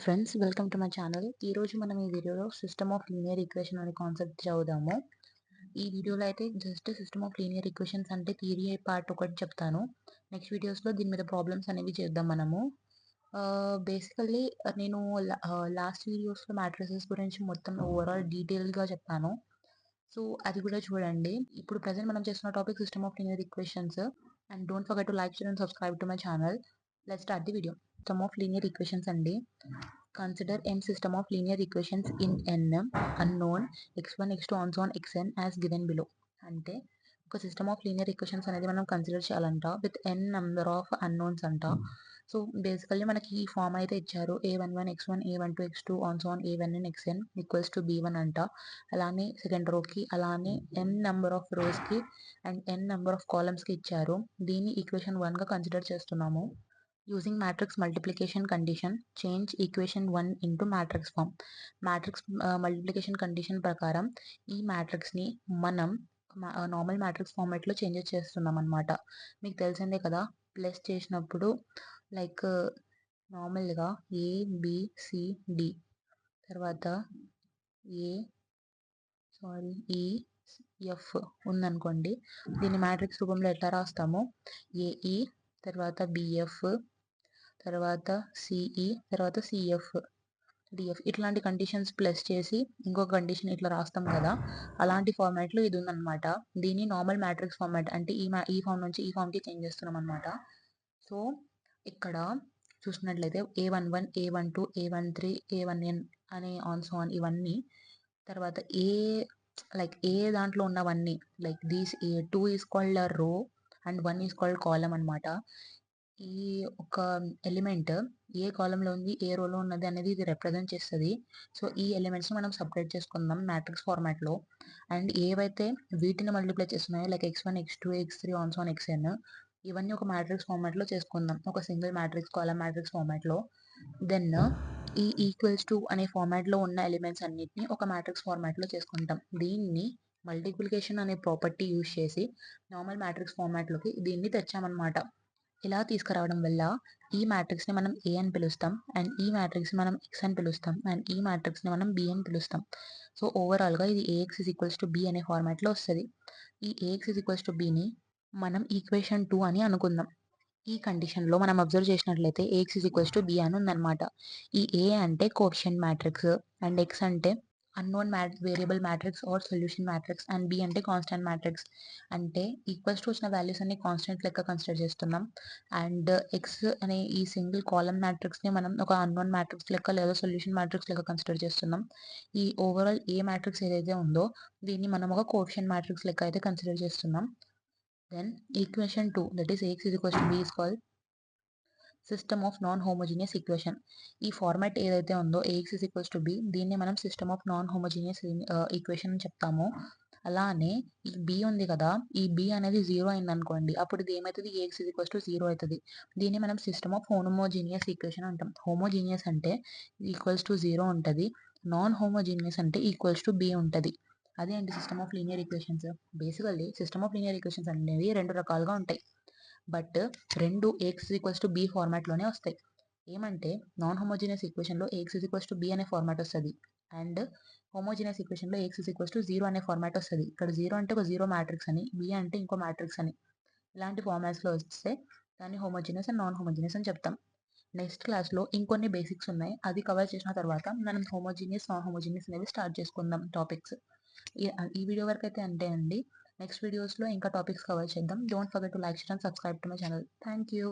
Friends, welcome to my channel. ఈరోజు మనం ఈ వీడియోలో సిస్టమ్ ఆఫ్ లీనియర్ ఈక్వేషన్ అనే కాన్సెప్ట్ చదువుదాము. ఈ వీడియోలో అయితే just system of linear equations అంటే థియరీ పార్ట్ ఒకటి చెప్తాను. నెక్స్ట్ వీడియోస్లో దీని మీద ప్రాబ్లమ్స్ అనేవి చేద్దాం మనము. బేసికల్లీ నేను లాస్ట్ వీడియోస్లో మ్యాట్రిసెస్ గురించి మొత్తం ఓవరాల్ డీటెయిల్గా చెప్పాను. సో అది కూడా చూడండి. ఇప్పుడు ప్రజెంట్ మనం చేస్తున్న topic system of linear equations. And don't forget to like, share and subscribe to my channel. Let's start the video. System of linear equations అండి. Consider m system of linear equations in n unknown x1 x2 on so on xn as given below. అంటే ఒక system of linear equations అనేది మనం consider చేయాలంట with n number of unknowns అంట. So basically మనకి ఈ form అయితే ఇచ్చారు. a11 x1 a12 x2 on so on a1n xn equals to b1 అంట. అలానే సెకండ్ రోకి అలానే n నెంబర్ ఆఫ్ రోస్కి అండ్ n నెంబర్ ఆఫ్ కాలమ్స్కి ఇచ్చారు. దీన్ని ఈక్వేషన్ 1గా కన్సిడర్ చేస్తున్నాము. Using matrix multiplication condition, change equation 1 into matrix form. Matrix multiplication condition ప్రకారం ఈ మ్యాట్రిక్స్ని మనం నార్మల్ మ్యాట్రిక్స్ ఫార్మాట్లో చేంజెస్ చేస్తున్నాం అనమాట. మీకు తెలిసిందే కదా, ప్లస్ చేసినప్పుడు లైక్ నార్మల్గా ABCD తర్వాత EF ఉందనుకోండి. దీన్ని మ్యాట్రిక్స్ రూపంలో ఎట్లా రాస్తాము? AE తర్వాత BF తర్వాత సిఈ తర్వాత సిఎఫ్ డిఎఫ్ ఇట్లాంటి కండిషన్స్ ప్లస్ చేసి ఇంకొక కండిషన్ ఇట్లా రాస్తాం కదా, అలాంటి ఫార్మాట్లో ఇది ఉందన్నమాట. దీన్ని నార్మల్ మ్యాట్రిక్స్ ఫార్మాట్ అంటే ఈ ఫామ్ నుంచి ఈ ఫామ్కి చేంజ్ చేస్తున్నాం అనమాట. సో ఇక్కడ చూసినట్లయితే A11 A12 A13 A1n అనే ఆన్ ఇవన్నీ తర్వాత ఏ దాంట్లో ఉన్నవన్నీ లైక్ దీస్ 2 ఈజ్ కాల్డ్ రో అండ్ 1 ఈజ్ కాల్డ్ కాలమ్ అనమాట. ఈ ఒక ఎలిమెంట్ ఏ కాలంలో ఉంది ఏ రోలో ఉన్నది అనేది ఇది రిప్రజెంట్ చేస్తుంది. సో ఈ ఎలిమెంట్స్ని మనం సపరేట్ చేసుకుందాం మ్యాట్రిక్స్ ఫార్మాట్లో. అండ్ ఏవైతే వీటిని మల్టిప్లై చేస్తున్నాయో like x1 x2 x3 on so on xn ఇవన్నీ ఒక మ్యాట్రిక్స్ ఫార్మాట్లో చేసుకుందాం, ఒక సింగిల్ మ్యాట్రిక్స్ కాలం మ్యాట్రిక్స్ ఫార్మాట్లో. దెన్ ఈ ఈక్వల్స్ టు అనే ఫార్మాట్లో ఉన్న ఎలిమెంట్స్ అన్నిటిని ఒక మ్యాట్రిక్స్ ఫార్మాట్లో చేసుకుంటాం. దీన్ని మల్టిప్లికేషన్ అనే ప్రాపర్టీ యూజ్ చేసి నార్మల్ మ్యాట్రిక్స్ ఫార్మాట్లోకి దీన్ని తెచ్చామన్నమాట. ఇలా తీసుకురావడం వల్ల ఈ మ్యాట్రిక్స్ని మనం ఏ అని పిలుస్తాం అండ్ ఈ మ్యాట్రిక్స్ని మనం ఎక్స్ అని పిలుస్తాం అండ్ ఈ మ్యాట్రిక్స్ని మనం బి అని పిలుస్తాం. సో ఓవరాల్గా ఇది a x is equals to B అనే ఫార్మాట్లో వస్తుంది. ఈ ఏఎక్స్ ఇస్ ఈక్వల్స్ టు బిని మనం ఈక్వేషన్ 2 అని అనుకుందాం. ఈ కండిషన్లో మనం అబ్జర్వ్ చేసినట్లయితే a x is equals to b అని ఉందన్నమాట. ఈ ఏ అంటే కోఎఫిషియంట్ మ్యాట్రిక్స్ అండ్ ఎక్స్ అంటే unknown variable matrix or solution matrix and b అంటే కాన్స్టెంట్ మ్యాట్రిక్స్. అంటే ఈక్వల్స్ టు వచ్చిన వాల్యూస్ అన్ని కాన్స్టెంట్ లెక్క కన్సిడర్ చేస్తున్నాం. అండ్ ఎక్స్ అనే ఈ సింగిల్ కాలమ్ మ్యాట్రిక్స్ని మనం ఒక అన్నోన్ మ్యాట్రిక్స్ లెక్క లేదా సొల్యూషన్ మ్యాట్రిక్స్ లెక్క కన్సిడర్ చేస్తున్నాం. ఈ ఓవరాల్ ఏ మ్యాట్రిక్స్ ఏదైతే ఉందో దీన్ని మనం ఒక కోఎఫిషియంట్ మ్యాట్రిక్స్ లెక్క అయితే కన్సిడర్ చేస్తున్నాం. Then equation 2 that is a x is equals to b is called system of non homogeneous equation. ఈ ఫార్మాట్ ఏదైతే ఉందో a x is equals to b దీన్ని మనం system of non homogeneous equation అని చెప్తాము. అలానే ఈ బి ఉంది కదా, ఈ బి అనేది 0 అయింది అనుకోండి, అప్పుడు ఇది ఏమవుతుంది? ఏఎక్స్ ఇస్ ఈక్వల్స్ టు 0 అవుతుంది. దీన్ని మనం సిస్టమ్ ఆఫ్ హోమోజీనియస్ ఈక్వేషన్ అంటాం. హోమోజీనియస్ అంటే ఈక్వల్స్ టు 0 ఉంటుంది, నాన్ హోమోజీనియస్ అంటే ఈక్వల్స్ టు బి ఉంటుంది. అదే అండి system of linear equations. Basically system of linear equations అనేవి రెండు రకాలుగా ఉంటాయి, బట్ రెండు ఏఎక్స్ ఈక్వల్స్ టు బి ఫార్మాట్లోనే వస్తాయి. ఏమంటే నాన్ హోమోజీనియస్ ఈక్వేషన్లో ఏఎక్స్ ఈక్వల్స్ టు బి అనే ఫార్మాట్ వస్తుంది అండ్ హోమోజీనియస్ ఈక్వేషన్లో ఏఎక్స్ ఈక్వల్స్ టు 0 అనే ఫార్మాట్ వస్తుంది. ఇక్కడ 0 అంటే ఒక 0 మ్యాట్రిక్స్ అని, బి అంటే ఇంకో మ్యాట్రిక్స్ అని. ఇలాంటి ఫార్మాట్స్లో వస్తే దాన్ని హోమోజీనియస్ అండ్ నాన్ హోమోజీనియస్ అని చెప్తాం. నెక్స్ట్ క్లాస్లో ఇంకొన్ని బేసిక్స్ ఉన్నాయి, అది కవర్ చేసిన తర్వాత మనం హోమోజీనియస్ నాన్ హోమోజీనియస్ అనేవి స్టార్ట్ చేసుకుందాం టాపిక్స్. ఈ వీడియో వరకు అయితే అంతే అండి. నెక్స్ట్ వీడియోస్లో ఇంకా టాపిక్స్ కవర్ చేద్దాం. Don't forget to like, share and subscribe to my channel. Thank you.